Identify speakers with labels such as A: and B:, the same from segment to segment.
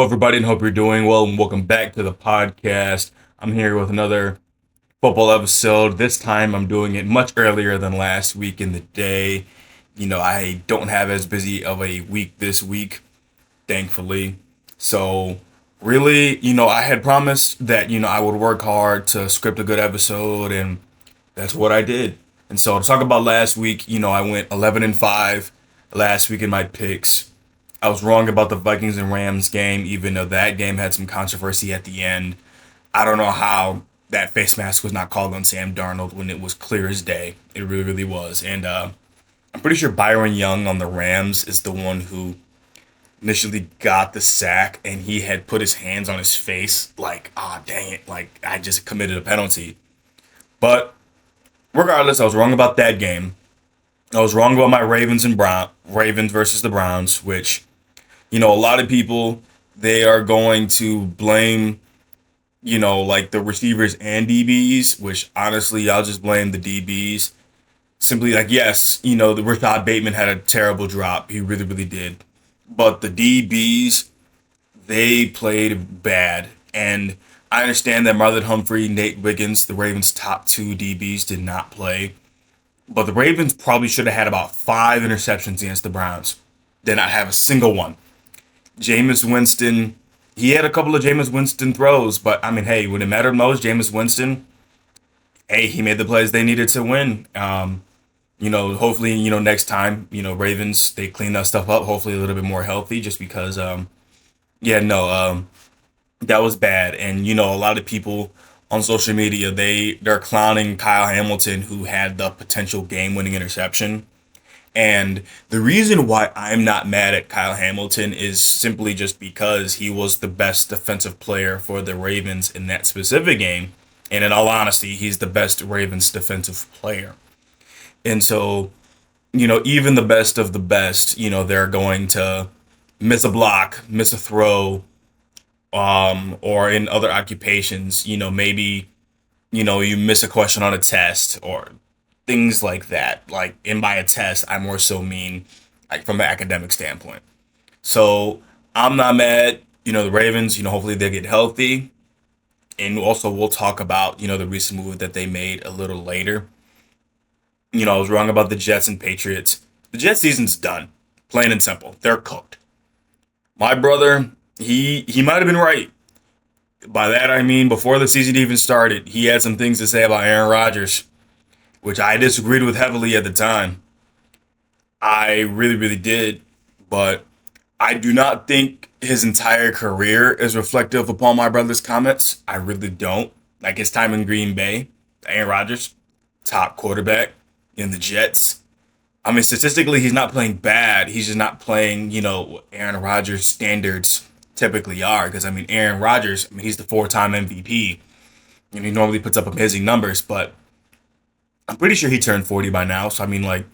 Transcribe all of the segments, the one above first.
A: everybody, and hope you're doing well. And welcome back to the podcast. I'm here with another football episode. This time, I'm doing it much earlier than last week in the day. I don't have as busy of a week this week, thankfully. So, really, I had promised that I would work hard to script a good episode, and that's what I did. And so, to talk about last week, I went 11-5 last week in my picks. I was wrong about the Vikings and Rams game, even though that game had some controversy at the end. I don't know how that face mask was not called on Sam Darnold when it was clear as day. It really, really was. And I'm pretty sure Byron Young on the Rams is the one who initially got the sack, and he had put his hands on his face like, ah, dang it, like I just committed a penalty. But regardless, I was wrong about that game. I was wrong about my Ravens versus the Browns, which a lot of people, they are going to blame, like the receivers and DBs, which honestly, I'll just blame the DBs. Simply like, yes, the Rashad Bateman had a terrible drop. He really, really did. But the DBs, they played bad. And I understand that Marlon Humphrey, Nate Wiggins, the Ravens' top two DBs, did not play. But the Ravens probably should have had about 5 interceptions against the Browns. Did not have a single one. Jameis Winston, he had a couple of Jameis Winston throws, but I mean, hey, when it mattered most, Jameis Winston, hey, he made the plays they needed to win. Hopefully, next time, Ravens, they clean that stuff up, hopefully a little bit more healthy, just because, that was bad. And, a lot of people on social media, they're clowning Kyle Hamilton, who had the potential game-winning interception. And the reason why I'm not mad at Kyle Hamilton is simply just because he was the best defensive player for the Ravens in that specific game. And in all honesty, he's the best Ravens defensive player. And so, even the best of the best, they're going to miss a block, miss a throw, or in other occupations, maybe, you miss a question on a test or things like that. Like, and by a test, I more so mean like from an academic standpoint. So I'm not mad. The Ravens, hopefully they get healthy. And also we'll talk about, the recent move that they made a little later. I was wrong about the Jets and Patriots. The Jets season's done. Plain and simple. They're cooked. My brother, he might have been right. By that I mean before the season even started, he had some things to say about Aaron Rodgers, which I disagreed with heavily at the time. I really, really did. But I do not think his entire career is reflective upon my brother's comments. I really don't. Like his time in Green Bay, Aaron Rodgers, top quarterback in the Jets. I mean, statistically, he's not playing bad. He's just not playing, Aaron Rodgers standards typically are. Because, I mean, Aaron Rodgers, he's the 4-time MVP. And he normally puts up amazing numbers. But I'm pretty sure he turned 40 by now. So, I mean, like,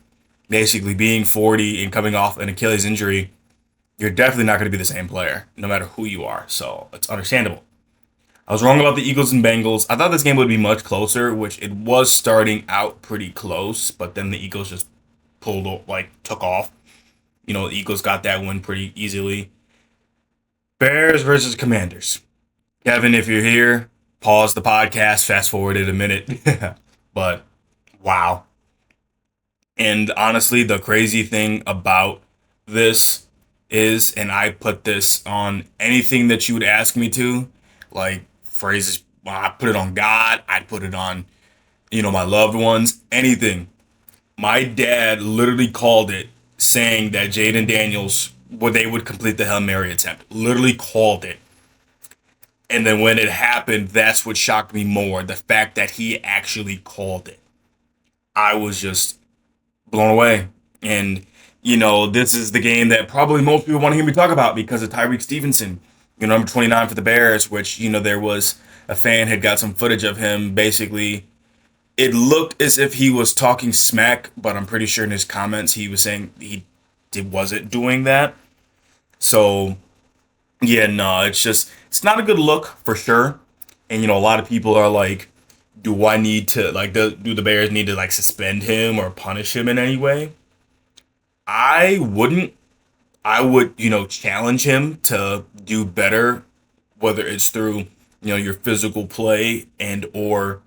A: basically being 40 and coming off an Achilles injury, you're definitely not going to be the same player, no matter who you are. So, it's understandable. I was wrong about the Eagles and Bengals. I thought this game would be much closer, which it was starting out pretty close, but then the Eagles just took off. The Eagles got that win pretty easily. Bears versus Commanders. Kevin, if you're here, pause the podcast, fast forward it a minute. But, wow. And honestly, the crazy thing about this is, and I put this on anything that you would ask me to, like phrases, I put it on God, I put it on, my loved ones, anything. My dad literally called it, saying that Jaden Daniels, they would complete the Hail Mary attempt. Literally called it. And then when it happened, that's what shocked me more. The fact that he actually called it. I was just blown away. And, this is the game that probably most people want to hear me talk about because of Tyreek Stevenson. Number 29 for the Bears, which, there was a fan had got some footage of him. Basically, it looked as if he was talking smack, but I'm pretty sure in his comments he was saying wasn't doing that. So, yeah, no, it's not a good look for sure. And, a lot of people are like, do I need to, like, do the Bears need to, like, suspend him or punish him in any way? I wouldn't. I would, challenge him to do better, whether it's through, your physical play and or,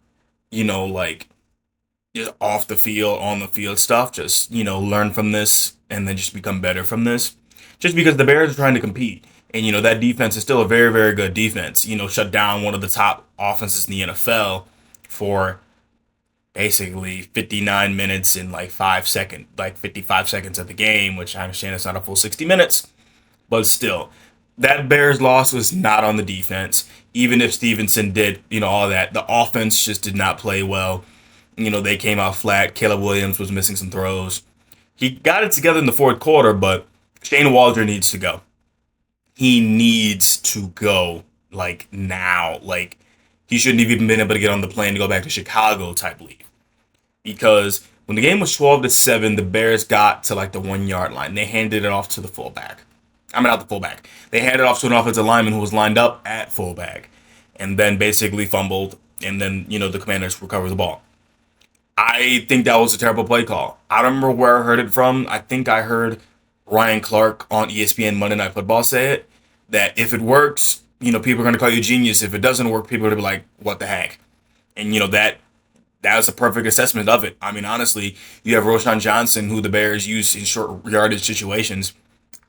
A: like just off the field, on the field stuff. Just, learn from this and then just become better from this. Just because the Bears are trying to compete. And, that defense is still a very, very good defense. Shut down one of the top offenses in the NFL for basically 59 minutes in like 5 seconds, like 55 seconds of the game, which I understand it's not a full 60 minutes, but still, that Bears loss was not on the defense. Even if Stevenson did, all that, the offense just did not play well. They came out flat. Caleb Williams was missing some throws. He got it together in the fourth quarter, but Shane Waldron needs to go. He needs to go like now. Like he shouldn't have even been able to get on the plane to go back to Chicago type league. Because when the game was 12-7, the Bears got to like the 1 yard line. They handed it off to the fullback. I mean, not the fullback. They handed it off to an offensive lineman who was lined up at fullback, and then basically fumbled. And then the Commanders recovered the ball. I think that was a terrible play call. I don't remember where I heard it from. I think I heard Ryan Clark on ESPN Monday Night Football say it, that if it works, people are going to call you a genius. If it doesn't work, people are going to be like, what the heck? And, that was a perfect assessment of it. I mean, honestly, you have Roshan Johnson, who the Bears use in short yardage situations.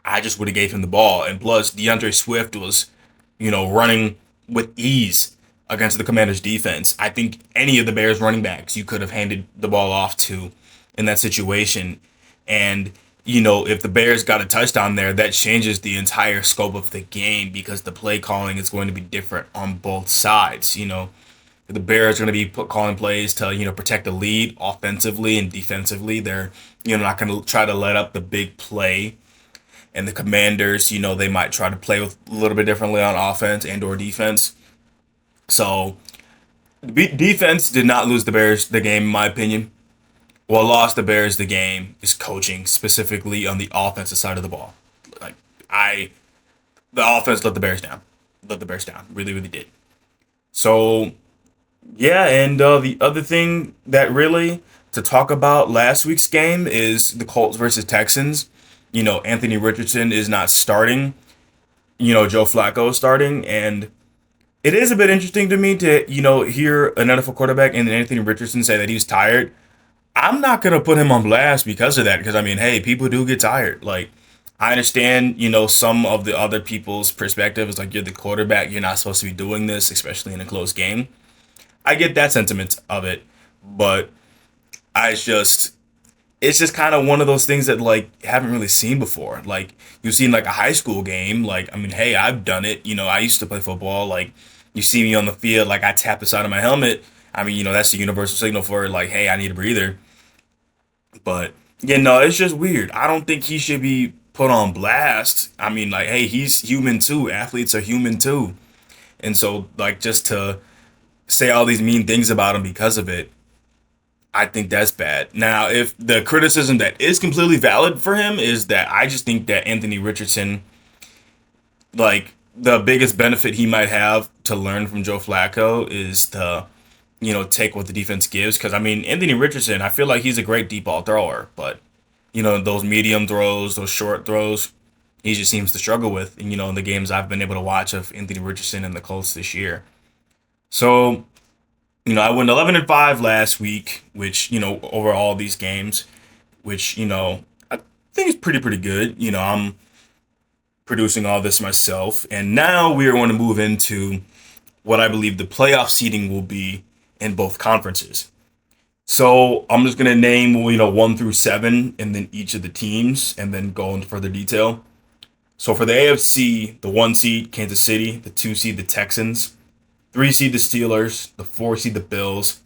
A: I just would have gave him the ball. And plus, DeAndre Swift was, running with ease against the Commanders' defense. I think any of the Bears running backs you could have handed the ball off to in that situation. And, if the Bears got a touchdown there, that changes the entire scope of the game because the play calling is going to be different on both sides. The Bears are going to be calling plays to, protect the lead offensively and defensively. They're, not going to try to let up the big play. And the Commanders, they might try to play with a little bit differently on offense and or defense. So, defense did not lose the Bears the game, in my opinion. What lost the Bears the game is coaching, specifically on the offensive side of the ball. Like, the offense let the Bears down. Let the Bears down. Really, really did. So, yeah, and the other thing that really to talk about last week's game is the Colts versus Texans. Anthony Richardson is not starting. Joe Flacco is starting, and it is a bit interesting to me to, hear an NFL quarterback and Anthony Richardson say that he's tired. I'm not going to put him on blast because of that, because, I mean, hey, people do get tired. Like, I understand, some of the other people's perspective is like, you're the quarterback, you're not supposed to be doing this, especially in a close game. I get that sentiment of it, but I just it's just kind of one of those things that like haven't really seen before. Like you've seen like a high school game. Like I mean, hey, I've done it. I used to play football. Like you see me on the field, like I tap the side of my helmet. I mean, that's the universal signal for like, hey, I need a breather. But yeah, no, it's just weird. I don't think he should be put on blast. I mean, like, hey, he's human too. Athletes are human too. And so like just to say all these mean things about him because of it, I think that's bad. Now, if the criticism that is completely valid for him is that I just think that Anthony Richardson, like the biggest benefit he might have to learn from Joe Flacco is to, take what the defense gives. Because I mean, Anthony Richardson, I feel like he's a great deep ball thrower, but those medium throws, those short throws, he just seems to struggle with. And in the games I've been able to watch of Anthony Richardson and the Colts this year. So I went 11-5 last week, which, over all these games, which, I think is pretty good. I'm producing all this myself. And now we are going to move into what I believe the playoff seeding will be in both conferences. So I'm just going to name, 1 through 7 and then each of the teams and then go into further detail. So for the AFC, the 1 seed, Kansas City, the 2 seed, the Texans, 3 seed the Steelers, the 4 seed the Bills,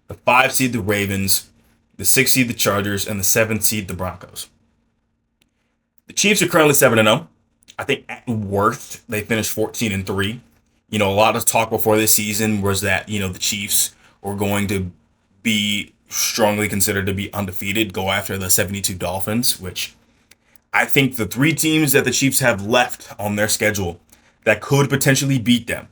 A: the 5 seed the Ravens, the 6 seed the Chargers, and the 7 seed the Broncos. The Chiefs are currently 7-0. I think at worst they finished 14-3. A lot of talk before this season was that, the Chiefs were going to be strongly considered to be undefeated, go after the 72 Dolphins, which I think the 3 teams that the Chiefs have left on their schedule that could potentially beat them: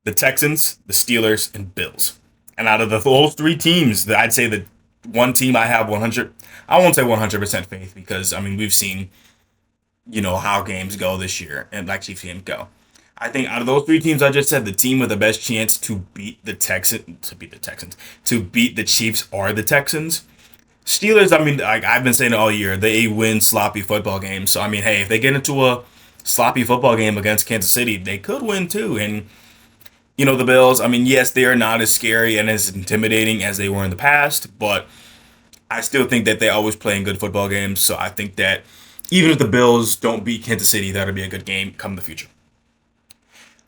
A: the Texans, the Steelers, and Bills. And out of those 3 teams, I'd say the one team I have 100, I won't say 100% faith because, I mean, we've seen how games go this year and Black Chiefs games go. I think out of those three teams I just said, the team with the best chance to beat the Texans, to beat the Chiefs are the Texans. Steelers, I mean, like I've been saying it all year, they win sloppy football games. So I mean, hey, if they get into a sloppy football game against Kansas City, they could win too. And the Bills, I mean, yes, they are not as scary and as intimidating as they were in the past, but I still think that they always play in good football games. So I think that even if the Bills don't beat Kansas City, that'll be a good game come the future.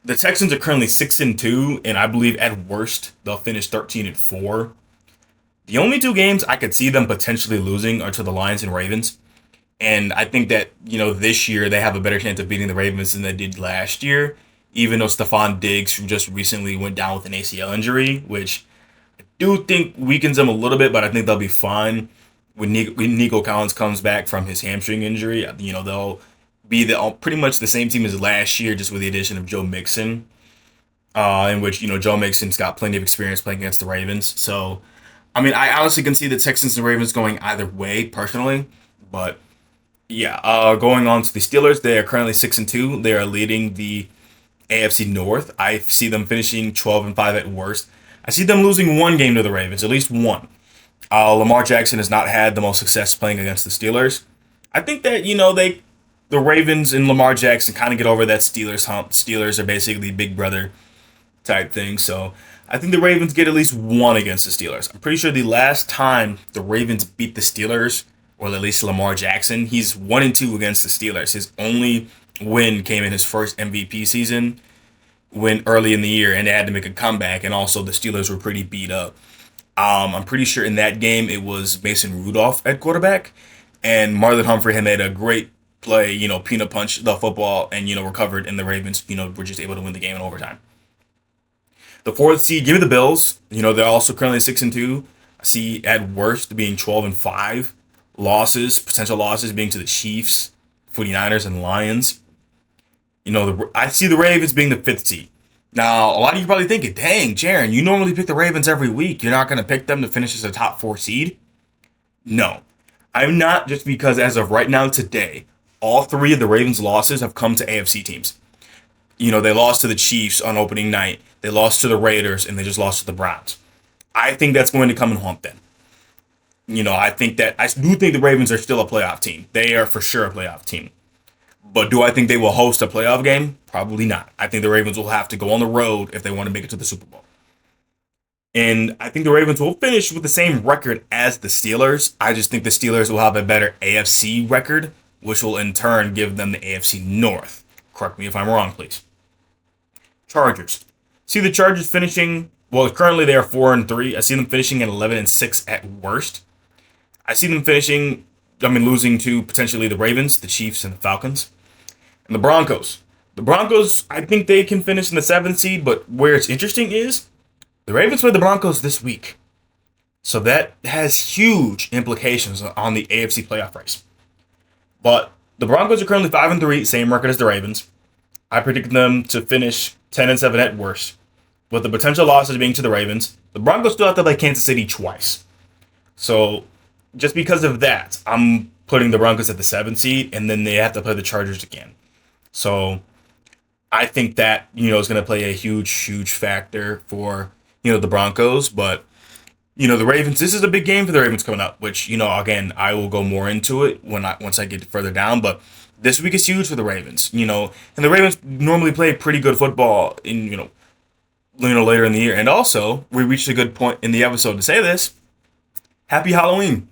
A: The Texans are currently 6-2, and I believe at worst they'll finish 13-4. The only two games I could see them potentially losing are to the Lions and Ravens. And I think that, this year they have a better chance of beating the Ravens than they did last year, even though Stephon Diggs, who just recently went down with an ACL injury, which I do think weakens them a little bit, but I think they'll be fine. When Nico Collins comes back from his hamstring injury, they'll be pretty much the same team as last year, just with the addition of Joe Mixon, in which, Joe Mixon's got plenty of experience playing against the Ravens. So, I mean, I honestly can see the Texans and Ravens going either way, personally, but yeah, going on to the Steelers, they are currently 6-2. They are leading the AFC North. I see them finishing 12-5 at worst. I see them losing one game to the Ravens, at least one. Lamar Jackson has not had the most success playing against the Steelers. I think that the Ravens and Lamar Jackson kind of get over that Steelers hump. Steelers are basically big brother type thing, so I think the Ravens get at least one against the Steelers. I'm pretty sure the last time the Ravens beat the Steelers, or at least Lamar Jackson, he's 1-2 against the Steelers. His only win came in his first MVP season, win early in the year, and they had to make a comeback. And also the Steelers were pretty beat up. I'm pretty sure in that game it was Mason Rudolph at quarterback, and Marlon Humphrey had made a great play, peanut punch the football, and recovered, and the Ravens, were just able to win the game in overtime. The fourth seed, give me the Bills. They're also currently 6-2. I see at worst being 12-5. Potential losses being to the Chiefs, 49ers, and Lions. I see the Ravens being the fifth seed. Now, a lot of you probably thinking, dang, Jaron, you normally pick the Ravens every week. You're not going to pick them to finish as a top four seed? No. I'm not, just because as of right now today, all three of the Ravens' losses have come to AFC teams. They lost to the Chiefs on opening night. They lost to the Raiders, and they just lost to the Browns. I think that's going to come and haunt them. I do think the Ravens are still a playoff team. They are for sure a playoff team. But do I think they will host a playoff game? Probably not. I think the Ravens will have to go on the road if they want to make it to the Super Bowl. And I think the Ravens will finish with the same record as the Steelers. I just think the Steelers will have a better AFC record, which will in turn give them the AFC North. Correct me if I'm wrong, please. Chargers. See the Chargers finishing, well, currently they are 4-3. I see them finishing at 11-6 at worst. I see them losing to potentially the Ravens, the Chiefs, and the Falcons. And the Broncos. The Broncos, I think they can finish in the 7th seed, but where it's interesting is the Ravens play the Broncos this week. So that has huge implications on the AFC playoff race. But the Broncos are currently 5-3, same record as the Ravens. I predict them to finish 10-7 at worst, with the potential losses being to the Ravens. The Broncos still have to play Kansas City twice. So just because of that, I'm putting the Broncos at the 7th seed, and then they have to play the Chargers again. So I think that, is going to play a huge, huge factor for, the Broncos. But, the Ravens, this is a big game for the Ravens coming up, which, again, I will go more into it once I get further down. But this week is huge for the Ravens, and the Ravens normally play pretty good football later in the year. And also, we reached a good point in the episode to say this. Happy Halloween.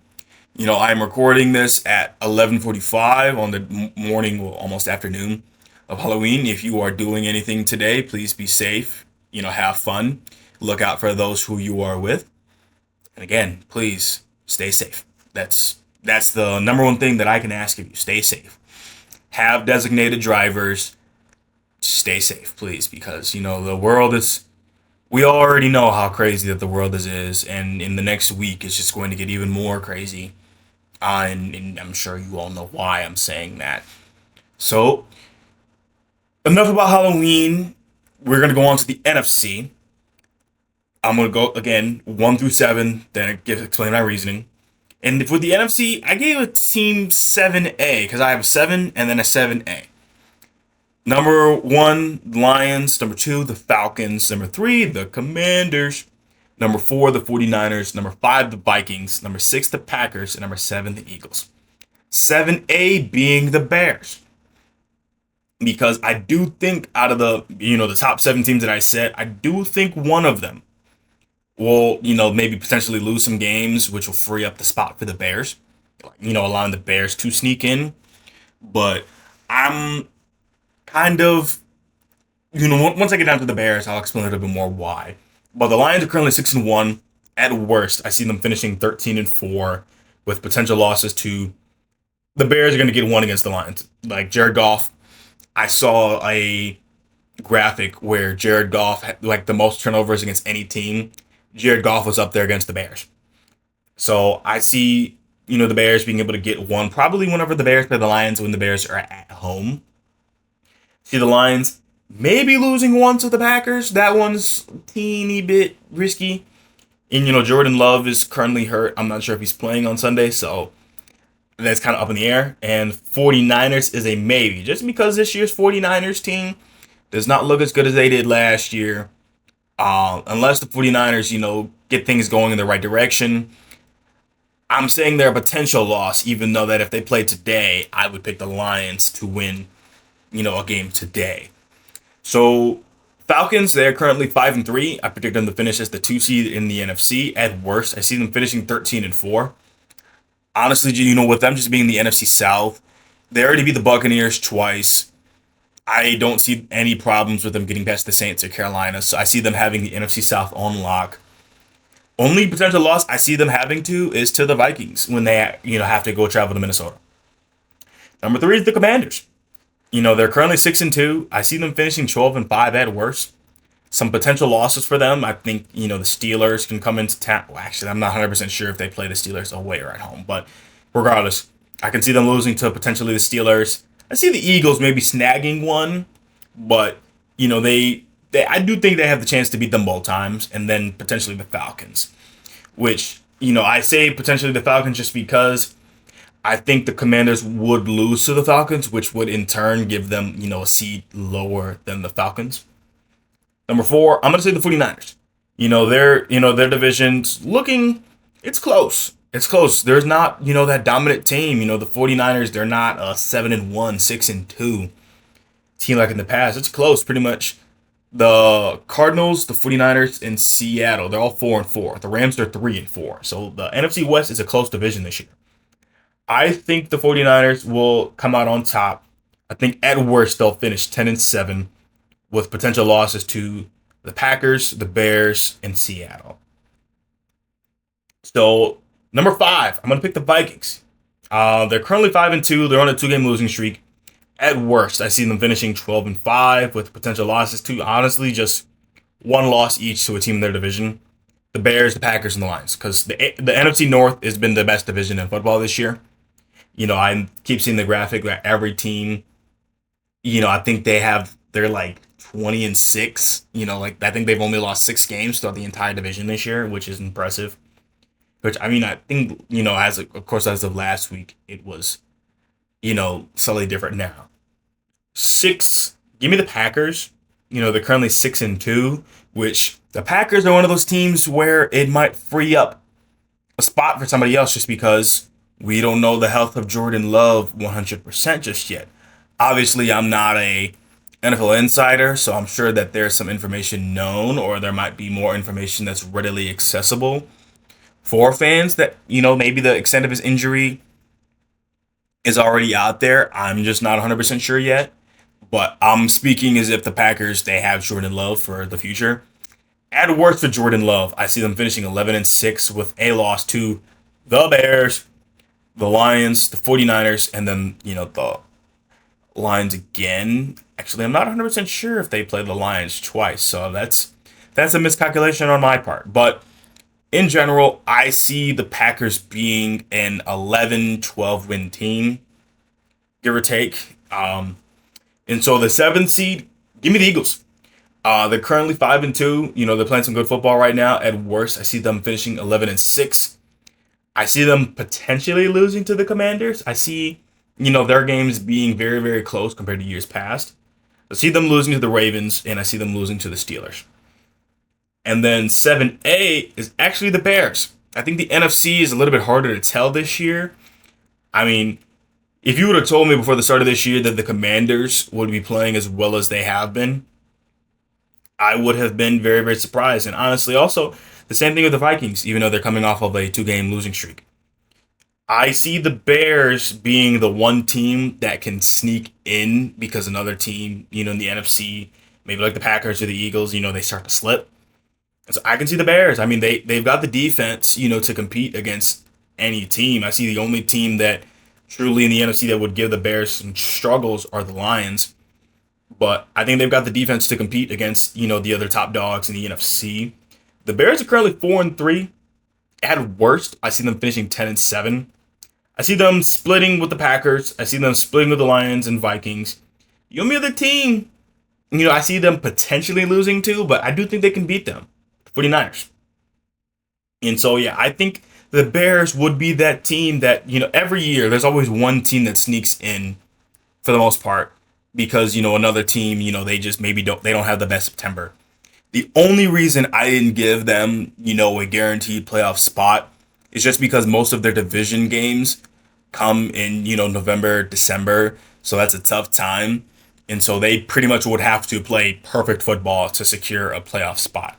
A: I'm recording this at 11:45 on the morning, well, almost afternoon of Halloween. If you are doing anything today, please be safe. Have fun. Look out for those who you are with. And again, please stay safe. That's the number one thing that I can ask of you. Stay safe. Have designated drivers. Stay safe, please, because, the world is... We already know how crazy that the world is, and in the next week, it's just going to get even more crazy. And I'm sure you all know why I'm saying that. So, enough about Halloween. We're going to go on to the NFC. I'm going to go, again, 1 through 7, then explain my reasoning. And for the NFC, I gave a team 7A because I have a 7 and then a 7A. Number 1, Lions. Number 2, the Falcons. Number 3, the Commanders. Number 4, the 49ers. Number 5, the Vikings. Number 6, the Packers. And number 7, the Eagles. 7A being the Bears. Because I do think out of the top 7 teams that I said, I do think one of them will, maybe potentially lose some games, which will free up the spot for the Bears. Allowing the Bears to sneak in. But I'm kind of, once I get down to the Bears, I'll explain a little bit more why. But the Lions are currently 6-1. At worst, I see them finishing 13-4 with potential losses to the Bears are going to get one against the Lions. Like Jared Goff, I saw a graphic where Jared Goff had like the most turnovers against any team. Jared Goff was up there against the Bears. So I see, the Bears being able to get one probably whenever the Bears play the Lions when the Bears are at home. See the Lions maybe losing one to the Packers. That one's a teeny bit risky. And, Jordan Love is currently hurt. I'm not sure if he's playing on Sunday, so that's kind of up in the air. And 49ers is a maybe. Just because this year's 49ers team does not look as good as they did last year. Unless the 49ers, get things going in the right direction. I'm saying they're a potential loss, even though that if they play today, I would pick the Lions to win, a game today. So Falcons, they're currently 5-3. I predict them to finish as the 2 seed in the NFC. At worst, I see them finishing 13-4. Honestly, with them just being the NFC South, they already beat the Buccaneers twice. I don't see any problems with them getting past the Saints or Carolina, so I see them having the NFC South on lock. Only potential loss I see them having is to the Vikings when they, have to go travel to Minnesota. Number 3 is the Commanders. They're currently 6-2. I see them finishing 12-5 at worst. Some potential losses for them. I think, the Steelers can come into town. Well, actually, I'm not 100% sure if they play the Steelers away or at home. But regardless, I can see them losing to potentially the Steelers. I see the Eagles maybe snagging one. But, I do think they have the chance to beat them both times. And then potentially the Falcons. Which, I say potentially the Falcons just because I think the Commanders would lose to the Falcons, which would in turn give them, a seed lower than the Falcons. Number 4, I'm going to say the 49ers. Their division's it's close. It's close. There's not, that dominant team. The 49ers, they're not a 7-1, 6-2 team like in the past. It's close, pretty much. The Cardinals, the 49ers, and Seattle, they're all 4-4. The Rams, they're 3-4. So the NFC West is a close division this year. I think the 49ers will come out on top. I think at worst they'll finish 10-7 with potential losses to the Packers, the Bears, and Seattle. So, number 5, I'm going to pick the Vikings. They're currently 5-2. They're on a 2-game losing streak. At worst, I see them finishing 12-5 with potential losses to, honestly, just one loss each to a team in their division. The Bears, the Packers, and the Lions. Because the NFC North has been the best division in football this year. I keep seeing the graphic that every team, I think they're like 20-6. I think they've only lost 6 games throughout the entire division this year, which is impressive. Which, I think, as of last week, it was, slightly different now. 6, give me the Packers. They're currently 6-2, which the Packers are one of those teams where it might free up a spot for somebody else just because we don't know the health of Jordan Love 100% just yet. Obviously, I'm not a NFL insider, so I'm sure that there's some information known, or there might be more information that's readily accessible for fans that, maybe the extent of his injury is already out there. I'm just not 100% sure yet. But I'm speaking as if the Packers, they have Jordan Love for the future. At worst for Jordan Love, I see them finishing 11-6 with a loss to the Bears, the Lions, the 49ers, and then, the Lions again. Actually, I'm not 100% sure if they play the Lions twice, so that's a miscalculation on my part. But in general, I see the Packers being an 11-12 win team, give or take. And so the 7th seed, give me the Eagles. They're currently 5-2. They're playing some good football right now. At worst, I see them finishing 11-6. I see them potentially losing to the Commanders. I see, their games being very, very close compared to years past. I see them losing to the Ravens, and I see them losing to the Steelers. And then 7A is actually the Bears. I think the NFC is a little bit harder to tell this year. I mean, if you would have told me before the start of this year that the Commanders would be playing as well as they have been, I would have been very, very surprised. And honestly, also, the same thing with the Vikings, even though they're coming off of a 2 game losing streak. I see the Bears being the one team that can sneak in because another team, in the NFC, maybe like the Packers or the Eagles, they start to slip. So I can see the Bears. I mean, they've got the defense, to compete against any team. I see the only team that truly in the NFC that would give the Bears some struggles are the Lions. But I think they've got the defense to compete against, the other top dogs in the NFC. The Bears are currently 4-3. At worst, I see them finishing 10-7. I see them splitting with the Packers. I see them splitting with the Lions and Vikings. The only other team, I see them potentially losing to, but I do think they can beat them. 49ers. And so, yeah, I think the Bears would be that team that, every year there's always one team that sneaks in for the most part because, another team, they just maybe they don't have the best September. The only reason I didn't give them, a guaranteed playoff spot is just because most of their division games come in, November, December. So that's a tough time. And so they pretty much would have to play perfect football to secure a playoff spot.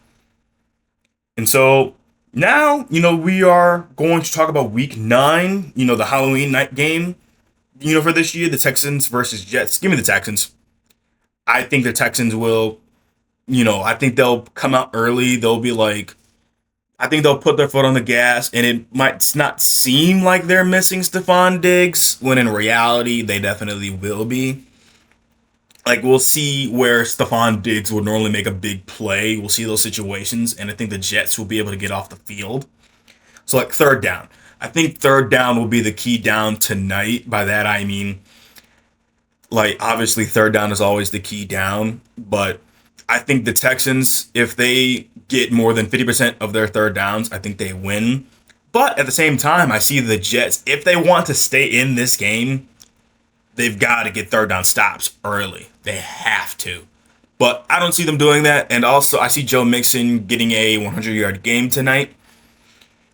A: And so now, we are going to talk about week 9, the Halloween night game, for this year, the Texans versus Jets. Give me the Texans. I think the Texans will, I think they'll come out early. They'll be like, I think they'll put their foot on the gas, and it might not seem like they're missing Stephon Diggs, when in reality, they definitely will be. Like, we'll see where Stephon Diggs would normally make a big play. We'll see those situations, and I think the Jets will be able to get off the field. So, like, third down. I think third down will be the key down tonight. By that, I mean, like, obviously, third down is always the key down, but I think the Texans, if they get more than 50% of their third downs, I think they win. But at the same time, I see the Jets, if they want to stay in this game, they've got to get third down stops early. They have to. But I don't see them doing that. And also, I see Joe Mixon getting a 100-yard game tonight.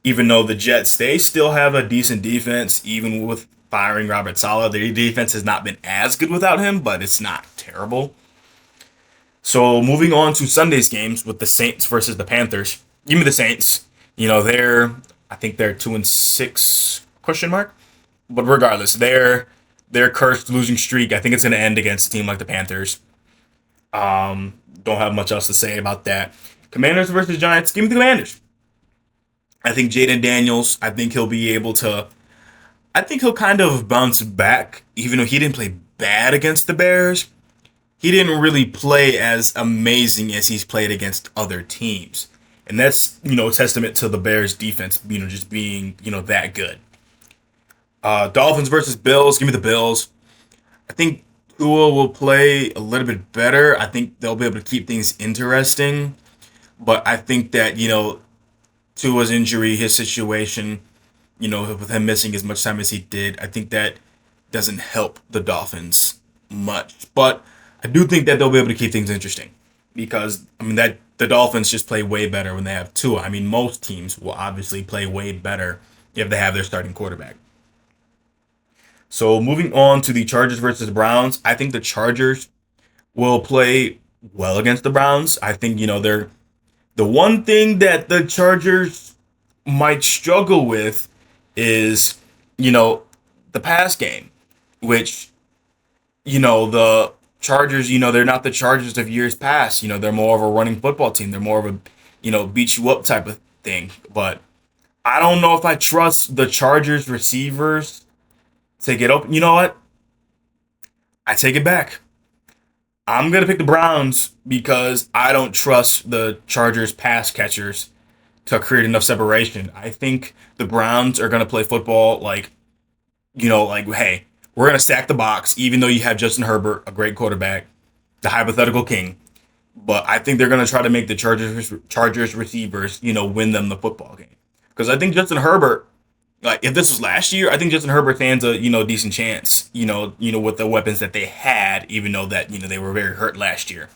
A: Even though the Jets, they still have a decent defense, even with firing Robert Saleh. Their defense has not been as good without him, but it's not terrible. So moving on to Sunday's games with the Saints versus the Panthers. Give me the Saints. I think they're 2-6 ? But regardless, their cursed losing streak, I think it's going to end against a team like the Panthers. Don't have much else to say about that. Commanders versus Giants. Give me the Commanders. I think Jaden Daniels, I think he'll kind of bounce back, even though he didn't play bad against the Bears. He didn't really play as amazing as he's played against other teams. And that's, a testament to the Bears defense, just being, that good. Dolphins versus Bills. Give me the Bills. I think Tua will play a little bit better. I think they'll be able to keep things interesting. But I think that, Tua's injury, his situation, with him missing as much time as he did, I think that doesn't help the Dolphins much. But I do think that they'll be able to keep things interesting because, that the Dolphins just play way better when they have Tua. Most teams will obviously play way better if they have their starting quarterback. So moving on to the Chargers versus the Browns, I think the Chargers will play well against the Browns. I think, they're the one thing that the Chargers might struggle with is, the pass game, which, the Chargers, they're not the Chargers of years past. They're more of a running football team. They're more of a, beat you up type of thing. But I don't know if I trust the Chargers receivers to get open. You know what? I take it back. I'm going to pick the Browns because I don't trust the Chargers pass catchers to create enough separation. I think the Browns are going to play football like, hey, we're going to stack the box, even though you have Justin Herbert, a great quarterback, the hypothetical king. But I think they're going to try to make the Chargers receivers, win them the football game. Because I think Justin Herbert, Like if this was last year, I think Justin Herbert stands a decent chance. With the weapons that they had, even though that they were very hurt last year.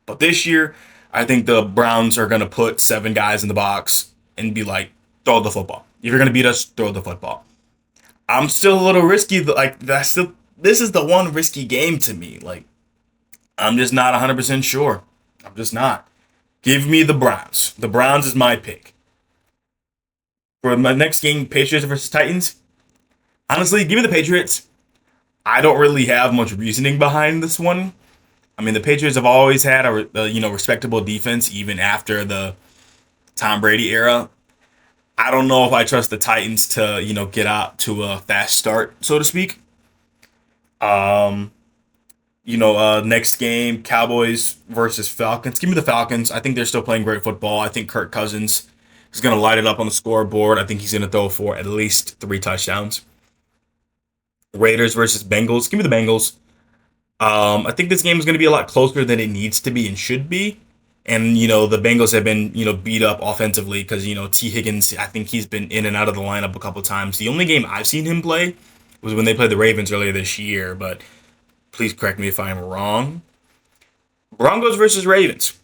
A: But this year, I think the Browns are gonna put seven guys in the box and be like, throw the football. If you're gonna beat us, throw the football. I'm still a little risky. Like that's still this is the one risky game to me. Like I'm just not 100% sure. I'm just not. Give me the Browns. The Browns is my pick for my next game. Patriots versus Titans. Honestly, give me the Patriots. I don't really have much reasoning behind this one. I mean, the Patriots have always had a respectable defense even after the Tom Brady era. I don't know if I trust the Titans to get out to a fast start, so to speak. Um, Next game, Cowboys versus Falcons. Give me the Falcons. I think they're still playing great football. I think Kirk Cousins is going to light it up on the scoreboard. I think he's going to throw for at least three touchdowns. Raiders versus Bengals. Give me the Bengals. I think this game is going to be a lot closer than it needs to be and should be. And, the Bengals have been, beat up offensively because, T. Higgins, I think he's been in and out of the lineup a couple times. The only game I've seen him play was when they played the Ravens earlier this year, but please correct me if I'm wrong. Broncos versus Ravens.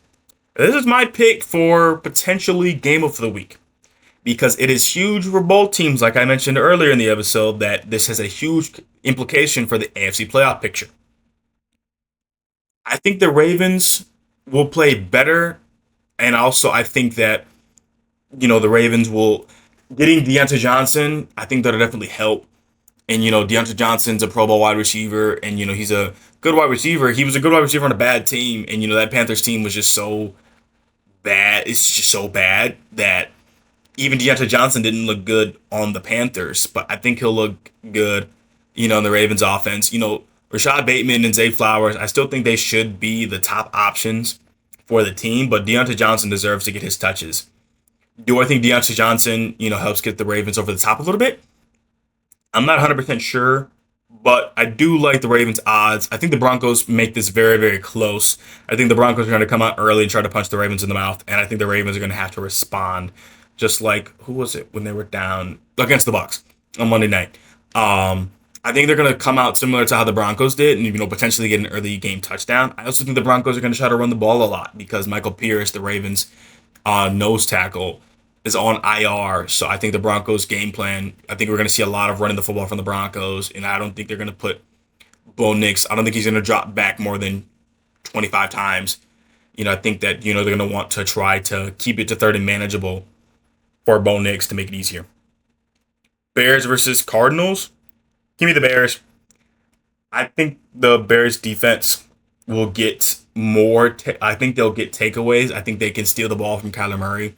A: This is my pick for potentially game of the week because it is huge for both teams, like I mentioned earlier in the episode, that this has a huge implication for the AFC playoff picture. I think the Ravens will play better, and also I think that the Ravens will getting Deontay Johnson. I think that'll definitely help. And Deontay Johnson's a Pro Bowl wide receiver, and he's a good wide receiver. He was a good wide receiver on a bad team, and that Panthers team was just so bad. It's just so bad that even Deontay Johnson didn't look good on the Panthers, but I think he'll look good, in the Ravens offense. Rashad Bateman and Zay Flowers, I still think they should be the top options for the team, but Deontay Johnson deserves to get his touches. Do I think Deontay Johnson, helps get the Ravens over the top a little bit? I'm not 100% sure, but I do like the Ravens' odds. I think the Broncos make this very, very close. I think the Broncos are going to come out early and try to punch the Ravens in the mouth, and I think the Ravens are going to have to respond, just like, who was it when they were down against the Bucs on Monday night? I think they're going to come out similar to how the Broncos did and, potentially get an early game touchdown. I also think the Broncos are going to try to run the ball a lot because Michael Pierce, the Ravens' nose tackle, is on IR. So I think the Broncos game plan, I think we're going to see a lot of running the football from the Broncos. And I don't think they're going to put Bo Nix. I don't think he's going to drop back more than 25 times. I think that, they're going to want to try to keep it to third and manageable for Bo Nix to make it easier. Bears versus Cardinals. Give me the Bears. I think the Bears defense will get more. I think they'll get takeaways. I think they can steal the ball from Kyler Murray.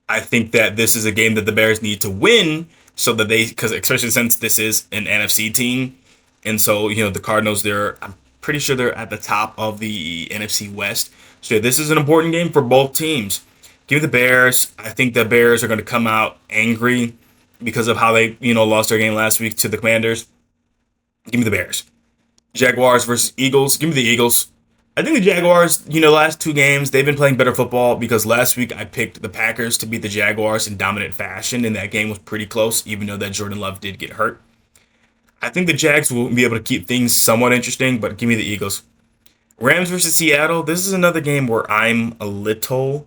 A: I think that this is a game that the Bears need to win so that because especially since this is an NFC team. And so, the Cardinals, I'm pretty sure they're at the top of the NFC West. So this is an important game for both teams. Give me the Bears. I think the Bears are going to come out angry because of how they, lost their game last week to the Commanders. Give me the Bears. Jaguars versus Eagles. Give me the Eagles. I think the Jaguars, the last two games, they've been playing better football because last week I picked the Packers to beat the Jaguars in dominant fashion, and that game was pretty close, even though that Jordan Love did get hurt. I think the Jags will be able to keep things somewhat interesting, but give me the Eagles. Rams versus Seattle. This is another game where I'm a little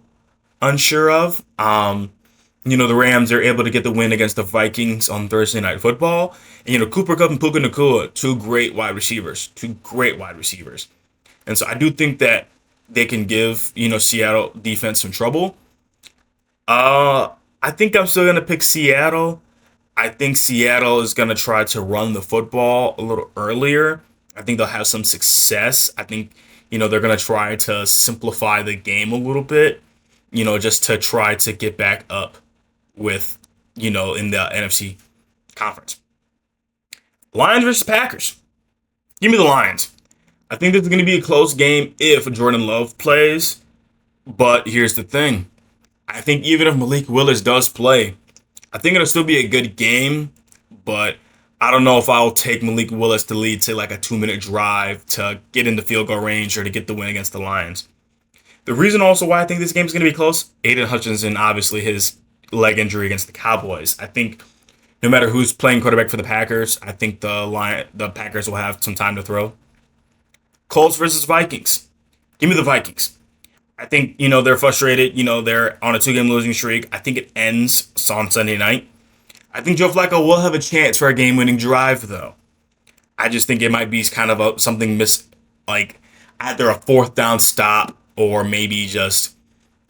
A: unsure of. The Rams are able to get the win against the Vikings on Thursday Night Football. And, Cooper Kupp and Puka Nacua, two great wide receivers. And so I do think that they can give, Seattle defense some trouble. I think I'm still going to pick Seattle. I think Seattle is going to try to run the football a little earlier. I think they'll have some success. I think, they're going to try to simplify the game a little bit, just to try to get back up with, in the NFC conference. Lions versus Packers. Give me the Lions. I think this is going to be a close game if Jordan Love plays. But here's the thing. I think even if Malik Willis does play, I think it'll still be a good game. But I don't know if I'll take Malik Willis to lead to like a 2-minute drive to get into field goal range or to get the win against the Lions. The reason also why I think this game is going to be close, Aiden Hutchinson, obviously his leg injury against the Cowboys. I think No matter who's playing quarterback for the Packers, I think the Packers will have some time to throw. Colts versus Vikings. Give me the Vikings. I think, they're frustrated. They're on a 2-game losing streak. I think it ends on Sunday night. I think Joe Flacco will have a chance for a game-winning drive, though. I just think it might be kind of something like either a fourth down stop or maybe just,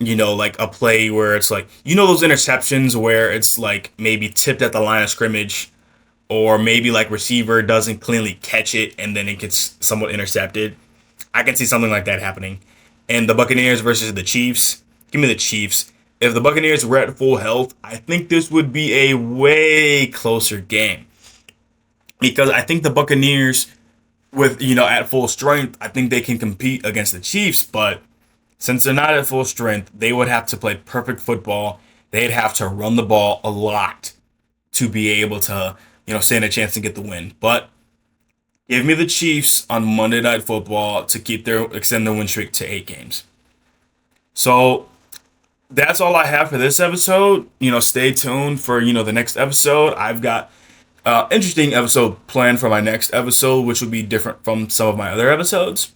A: like a play where it's like, those interceptions where it's like maybe tipped at the line of scrimmage, or maybe like receiver doesn't cleanly catch it and then it gets somewhat intercepted. I can see something like that happening. And the Buccaneers versus the Chiefs. Give me the Chiefs. If the Buccaneers were at full health, I think this would be a way closer game. Because I think the Buccaneers, with, at full strength, I think they can compete against the Chiefs. But since they're not at full strength, they would have to play perfect football. They'd have to run the ball a lot to be able to, stand a chance to get the win. But give me the Chiefs on Monday Night Football to extend their win streak to 8 games. So that's all I have for this episode. Stay tuned for, the next episode. I've got interesting episode planned for my next episode, which will be different from some of my other episodes.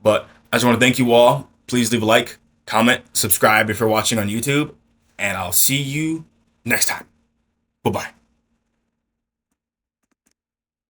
A: But I just want to thank you all. Please leave a like, comment, subscribe if you're watching on YouTube, and I'll see you next time. Bye-bye.